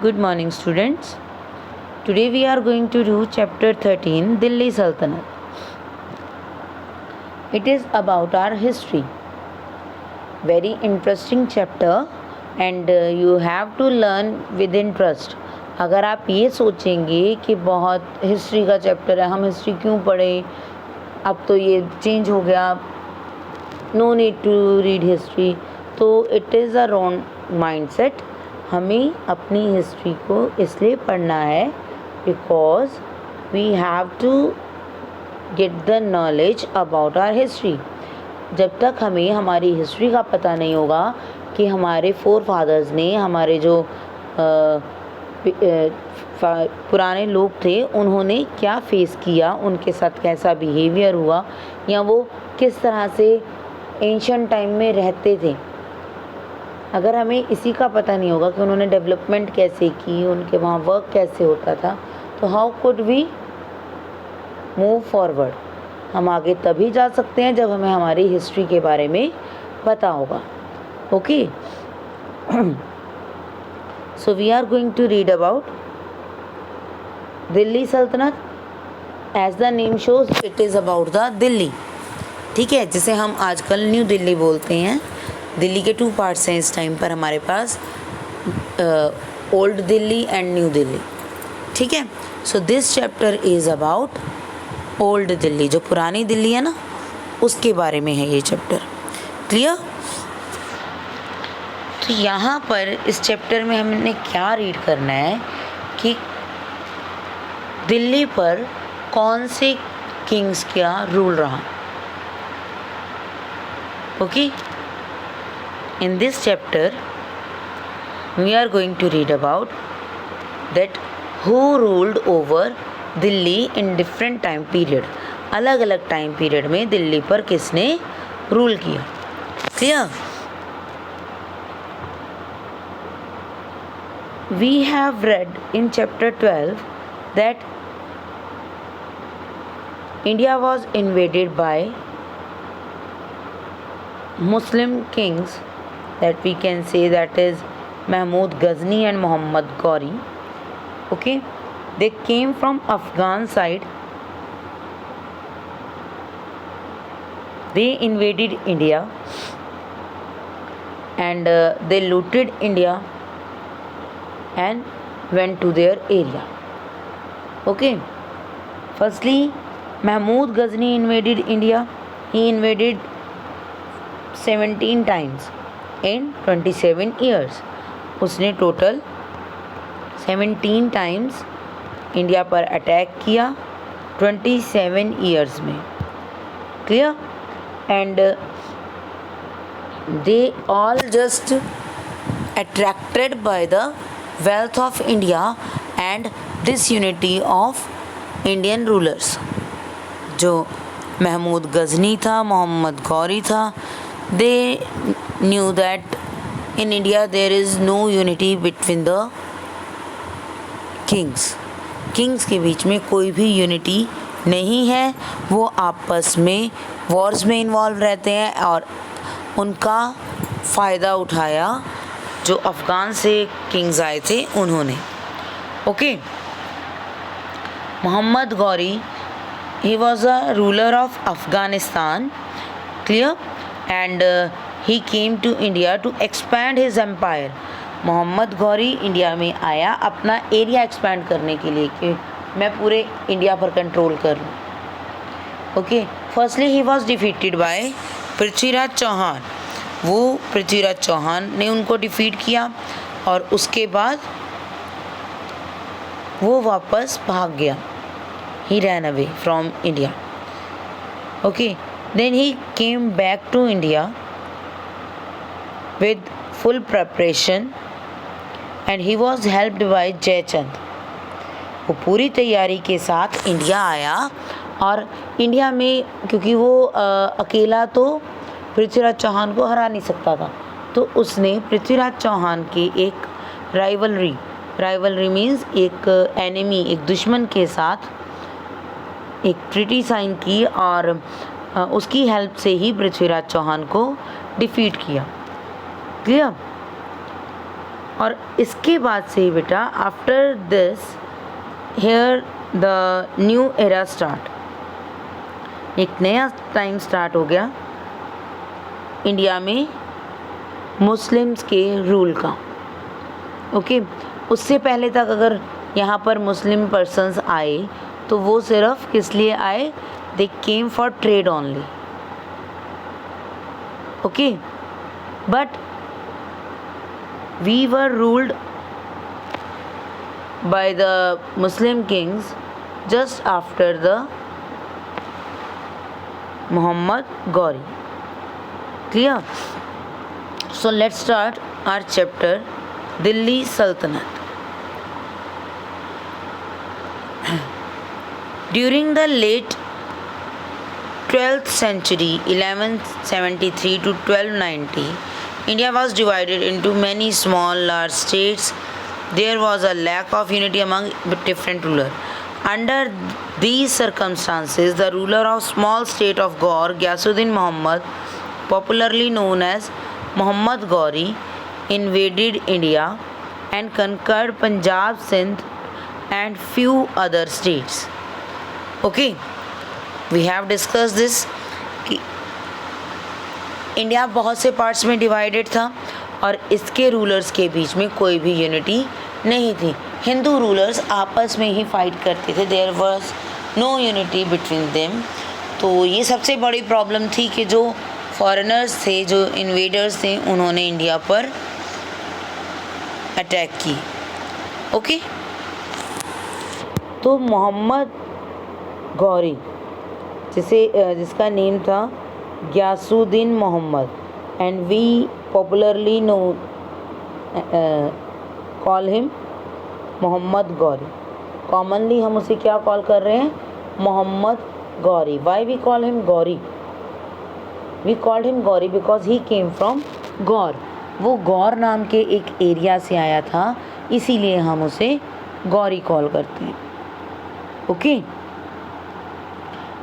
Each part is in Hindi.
Good morning, students. Today we are going to do chapter 13, Delhi Sultanate. It is about our history. Very interesting chapter and you have to learn with interest. अगर आप ये सोचेंगे कि बहुत हिस्ट्री का चैप्टर है, हम हिस्ट्री क्यों पढ़ें, अब तो ये चेंज हो गया, no need to read history, तो it is a wrong mindset. हमें अपनी हिस्ट्री को इसलिए पढ़ना है because we have to get the knowledge about our history. जब तक हमें हमारी हिस्ट्री का पता नहीं होगा कि हमारे फोर फादर्स ने, हमारे जो पुराने लोग थे, उन्होंने क्या फेस किया, उनके साथ कैसा बिहेवियर हुआ, या वो किस तरह से एंशियंट टाइम में रहते थे, अगर हमें इसी का पता नहीं होगा कि उन्होंने डेवलपमेंट कैसे की, उनके वहाँ वर्क कैसे होता था, तो how could we move forward. हम आगे तभी जा सकते हैं जब हमें हमारी हिस्ट्री के बारे में पता होगा. Okay, so we are going to read about Delhi Sultanate. As the name shows it is about the Delhi. ठीक है, जिसे हम आजकल न्यू दिल्ली बोलते हैं. दिल्ली के 2 पार्ट्स हैं इस टाइम पर हमारे पास, old Delhi and new Delhi. ठीक है, so this chapter is about old Delhi. जो पुरानी दिल्ली है ना, उसके बारे में है ये चैप्टर. क्लियर? तो यहाँ पर इस चैप्टर में हमने क्या रीड करना है कि दिल्ली पर कौन से किंग्स का रूल रहा. Okay, in this chapter we are going to read about that who ruled over Delhi in different time period. अलग अलग टाइम पीरियड में दिल्ली पर किसने रूल किया. Clear? We have read in chapter 12 that India was invaded by Muslim kings, that we can say that is Mahmud Ghazni and Muhammad Ghori. Okay, they came from Afghan side. They invaded India and they looted India and went to their area. Okay, firstly Mahmud Ghazni invaded India. He invaded 17 times in 27 years. उसने टोटल 17 टाइम्स इंडिया पर अटैक किया 27 ईयर्स में. Clear? And they all just attracted by the wealth of India and disunity of Indian rulers. जो महमूद गजनी था, मोहम्मद गौरी था, they knew that in India there is no unity between the kings. Kings के बीच में कोई भी यूनिटी नहीं है. वो आपस में वॉर्स में इन्वॉल्व रहते हैं और उनका फ़ायदा उठाया जो अफ़गान से किंग्स आए थे उन्होंने. Okay, Mohammad Ghori, he was a ruler of Afghanistan. Clear? And he came to India to expand his empire. Mohammad Ghori India में आया अपना एरिया एक्सपैंड करने के लिए कि मैं पूरे इंडिया पर कंट्रोल कर लूँ. Okay, firstly he was defeated by Prithviraj Chauhan. वो पृथ्वीराज चौहान ने उनको डिफीट किया और उसके बाद वो वापस भाग गया. He ran away from India. Okay, then he came back to India with full preparation and he was helped by Jaichand. वो पूरी तैयारी के साथ इंडिया आया और इंडिया में क्योंकि वो अकेला तो पृथ्वीराज चौहान को हरा नहीं सकता था, तो उसने पृथ्वीराज चौहान के एक राइवलरी मीन्स एक एनिमी, एक दुश्मन के साथ एक ट्रीटी साइन की और उसकी हेल्प से ही पृथ्वीराज चौहान को डिफीट किया. क्लियर? और इसके बाद से ही बेटा after this here the new era start, एक नया टाइम स्टार्ट हो गया इंडिया में मुस्लिम्स के रूल का। ओके, उससे पहले तक अगर यहाँ पर मुस्लिम पर्सन्स आए तो वो सिर्फ किस लिए आए, they came for trade only. Okay, but we were ruled by the Muslim kings just after the Muhammad Ghori. Clear? So let's start our chapter Delhi Sultanate. During the late 12th century 1173 to 1290, India was divided into many small large states. There was a lack of unity among different rulers. Under these circumstances, the ruler of small state of Gaur, Ghiyasuddin Muhammad, popularly known as Muhammad Ghori, invaded India and conquered Punjab, Sindh and few other states. Okay, we have discussed this कि इंडिया बहुत से पार्ट्स में डिवाइडेड था और इसके रूलर्स के बीच में कोई भी यूनिटी नहीं थी। हिंदू रूलर्स आपस में ही फाइट करते थे, there was no unity between them. तो ये सबसे बड़ी प्रॉब्लम थी कि जो फॉरेनर्स थे, जो इन्वेडर्स थे, उन्होंने इंडिया पर अटैक की। ओके, तो मोहम्मद गौरी जिसका नेम था Ghiyasuddin Mohammad and we popularly know call him Mohammad Ghori. Commonly हम उसे क्या कॉल कर रहे हैं, Mohammad Ghori. Why we call him Ghori, we called him Ghori because he came from Ghor. वो गौर नाम के एक एरिया से आया था, इसीलिए हम उसे गौरी कॉल करते हैं। Okay,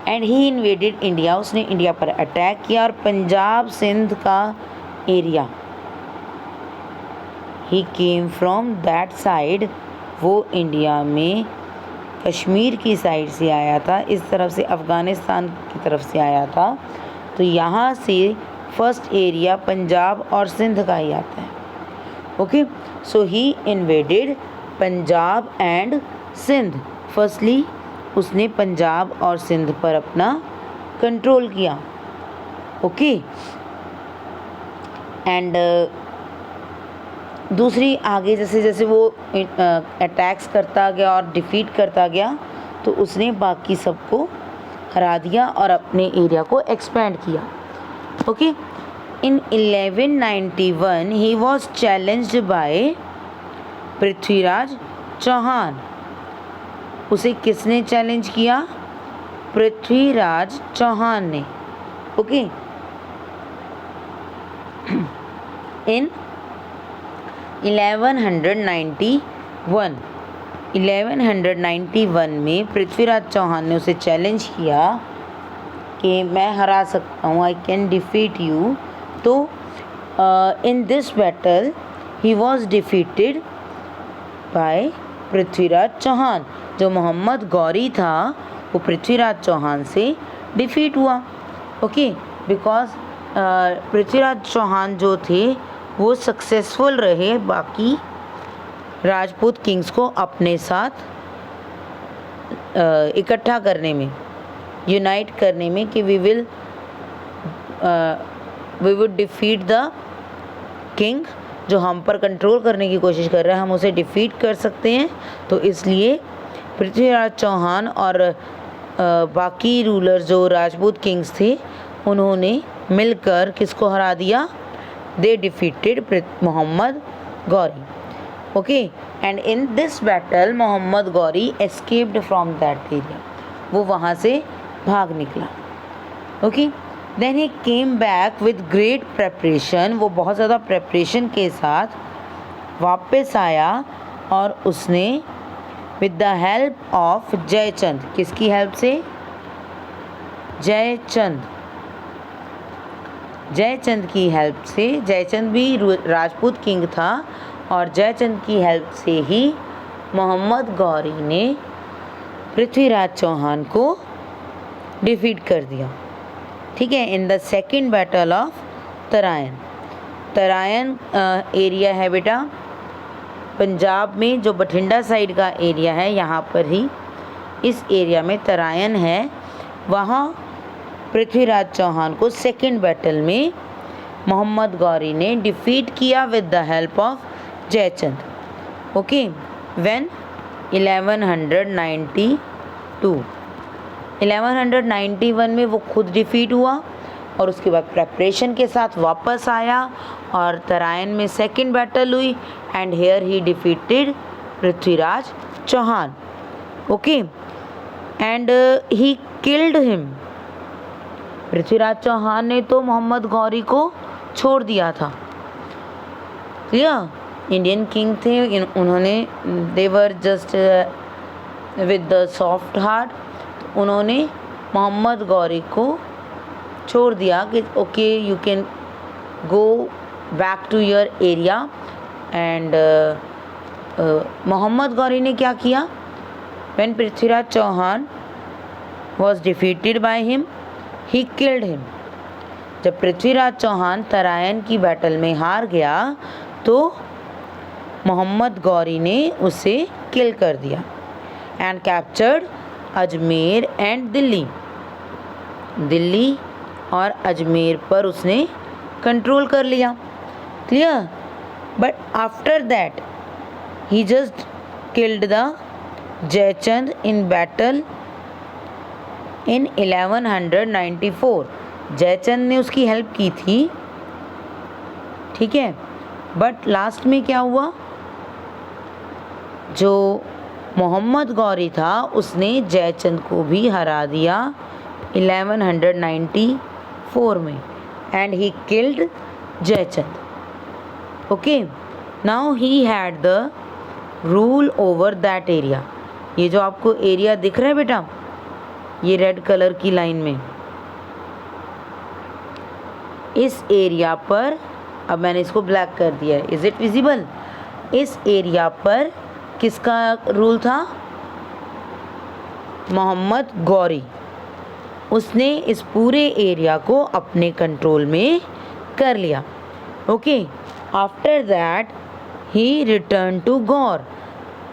and he invaded India, उसने इंडिया पर अटैक किया और पंजाब सिंध का area, he came from that side, वो इंडिया में कश्मीर की साइड से आया था, इस तरफ से अफ़गानिस्तान की तरफ से आया था। तो यहाँ से फर्स्ट एरिया पंजाब और सिंध का ही आता है। Okay, so he invaded Punjab and Sindh. Firstly उसने पंजाब और सिंध पर अपना कंट्रोल किया। ओके, एंड दूसरी आगे जैसे जैसे वो अटैक्स करता गया और डिफीट करता गया, तो उसने बाकी सबको हरा दिया और अपने एरिया को एक्सपेंड किया। Okay, in 1191 he was challenged by Prithviraj Chauhan. उसे किसने चैलेंज किया, पृथ्वीराज चौहान ने। ओके, इन 1191 में पृथ्वीराज चौहान ने उसे चैलेंज किया कि मैं हरा सकता हूँ, आई कैन डिफीट यू। तो in this battle he was defeated by Prithviraj Chauhan. जो मोहम्मद गौरी था वो पृथ्वीराज चौहान से डिफीट हुआ। ओके, बिकॉज पृथ्वीराज चौहान जो थे वो सक्सेसफुल रहे बाकी राजपूत किंग्स को अपने साथ इकट्ठा करने में, यूनाइट करने में, कि we would defeat the king जो हम पर कंट्रोल करने की कोशिश कर रहा है, हम उसे डिफीट कर सकते हैं। तो इसलिए पृथ्वीराज चौहान और बाकी रूलर जो राजपूत किंग्स थे, उन्होंने मिलकर किसको हरा दिया, they defeated Mohammad Ghori. Okay, and in this battle Mohammad Ghori escaped from that area, वो वहाँ से भाग निकला। Okay, then he came back with great preparation, वो बहुत ज़्यादा प्रेपरेशन के साथ वापस आया और उसने with the help of Jaichand, किसकी हेल्प से, जयचंद की हेल्प से। जयचंद भी राजपूत किंग था और जयचंद की हेल्प से ही मोहम्मद गौरी ने पृथ्वीराज चौहान को डिफीट कर दिया। ठीक है, in the second battle of Tarain. Tarain area है बेटा पंजाब में, जो बठिंडा साइड का एरिया है, यहाँ पर ही इस एरिया में तराइन है। वहाँ पृथ्वीराज चौहान को सेकेंड बैटल में मोहम्मद गौरी ने डिफीट किया with the help of Jaichand. Okay, when 1191 में वो खुद डिफीट हुआ और उसके बाद प्रेपरेशन के साथ वापस आया और तराइन में सेकेंड बैटल हुई and here he defeated Prithviraj Chauhan. Okay, and he killed him. Prithviraj Chauhan ने तो मोहम्मद गौरी को छोड़ दिया था। क्लियर? इंडियन किंग थे, उन्होंने they were just with the soft heart, उन्होंने मोहम्मद गौरी को छोड़ दिया कि okay you can go back to your area. And Mohammad Ghori ने क्या किया? When Prithviraj Chauhan was defeated by him he killed him. जब पृथ्वीराज चौहान तराइन की बैटल में हार गया तो मोहम्मद गौरी ने उसे किल कर दिया and captured Ajmer and Delhi. Delhi और अजमेर पर उसने कंट्रोल कर लिया। Clear? But after that he just killed the Jaichand in battle in 1194। Jaichand ने उसकी हेल्प की थी, ठीक है, बट लास्ट में क्या हुआ? जो मोहम्मद गौरी था उसने जयचंद को भी हरा दिया 1194 में and he killed Jaichand. Okay, now he had the rule over that area. ये जो आपको एरिया दिख रहा है बेटा, ये रेड कलर की लाइन में, इस एरिया पर, अब मैंने इसको ब्लैक कर दिया है, इज इट विजिबल? इस एरिया पर किसका रूल था? मोहम्मद गौरी। उसने इस पूरे एरिया को अपने कंट्रोल में कर लिया। Okay, after that he return to Ghor.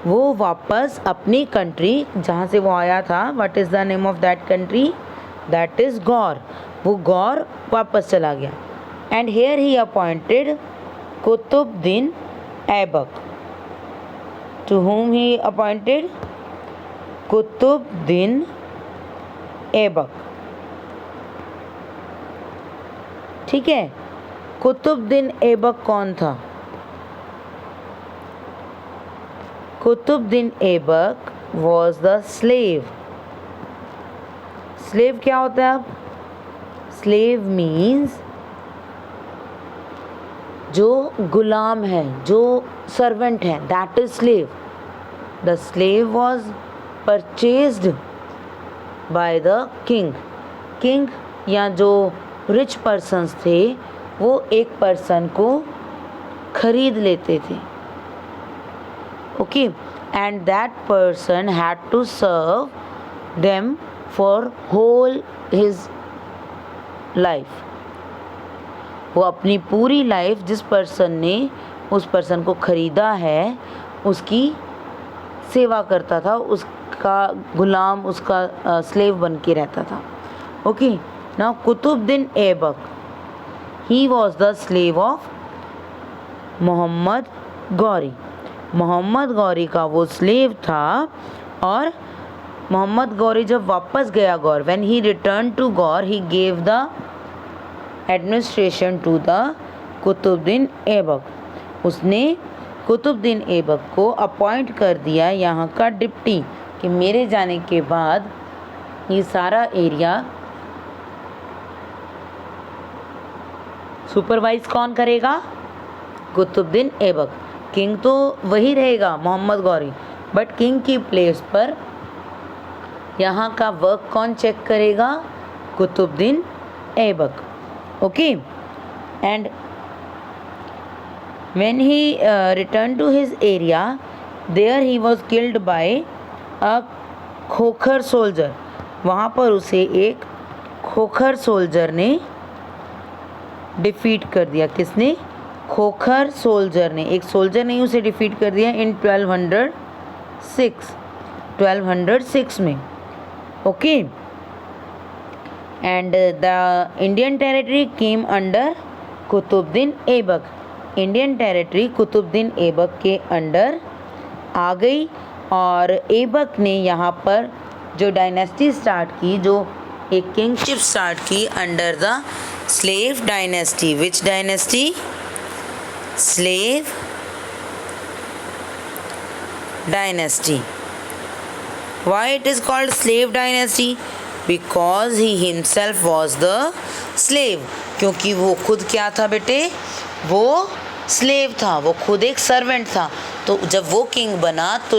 वो वापस अपनी कंट्री जहाँ से वो आया था, what is the name of that country? That is Ghor. वो गौर वापस चला गया and here he appointed Qutbuddin Aibak. To whom he appointed? Qutbuddin Aibak. ठीक है, कुतुबुद्दीन ऐबक कौन था? Qutbuddin Aibak was the slave। Slave क्या होता है? अब स्लेव मीन्स जो गुलाम है, जो सर्वेंट है, that is slave. The slave was purchased by the king. King या जो रिच पर्सन्स थे वो एक पर्सन को खरीद लेते थे। Okay, and that person had to serve them for whole his life. वो अपनी पूरी लाइफ जिस पर्सन ने उस पर्सन को ख़रीदा है उसकी सेवा करता था, उसका गुलाम, उसका स्लेव बन के रहता था। Okay, now Qutubuddin Aibak, he was the slave of Mohammad Ghori. Mohammad Ghori का वो स्लेव था और मोहम्मद गौरी जब वापस गया Ghor, when he return to Ghor, he gave the administration to the Qutbuddin Aibak. उसने कुतुबुद्दीन ऐबक को अपॉइंट कर दिया यहाँ का डिप्टी कि मेरे जाने के बाद ये सारा एरिया सुपरवाइज कौन करेगा? कुतुबुद्दीन ऐबक। किंग तो वही रहेगा मोहम्मद गौरी, बट किंग की प्लेस पर यहाँ का वर्क कौन चेक करेगा? Qutubuddin Aibak. Okay, and When he returned to his area, there he was killed by a Khokhar soldier. वहाँ पर उसे एक खोखर सोल्जर ने डिफीट कर दिया. किसने? खोखर सोल्जर ने. एक सोल्जर ने उसे डिफीट कर दिया इन 1206 में. Okay. And the Indian territory came under Qutubuddin Aibak. Indian territory Qutubuddin Aibak के अंडर आ गई और ऐबक ने यहाँ पर जो डायनेस्टी स्टार्ट की, जो एक किंगशिप स्टार्ट की under the slave dynasty. Which dynasty? Slave dynasty. Why it is called slave dynasty? Because he himself was the slave. क्योंकि वो खुद क्या था बेटे? वो स्लेव था, वो खुद एक सर्वेंट था. तो जब वो किंग बना तो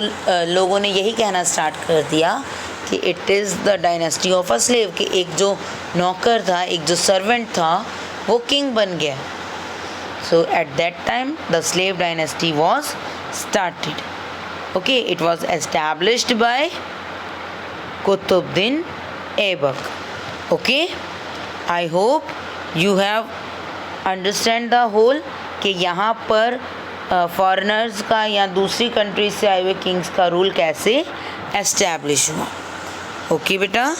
लोगों ने यही कहना स्टार्ट कर दिया कि it is the dynasty of a slave, कि एक जो नौकर था, एक जो सर्वेंट था, वो किंग बन गया. So at that time the slave dynasty was started. Okay, it was established by Qutbuddin Aibak. Okay, I hope you have understand the whole कि यहाँ पर फॉरेनर्स का या दूसरी कंट्री से आए हुए किंग्स का रूल कैसे एस्टैब्लिश हुआ. ओके बेटा.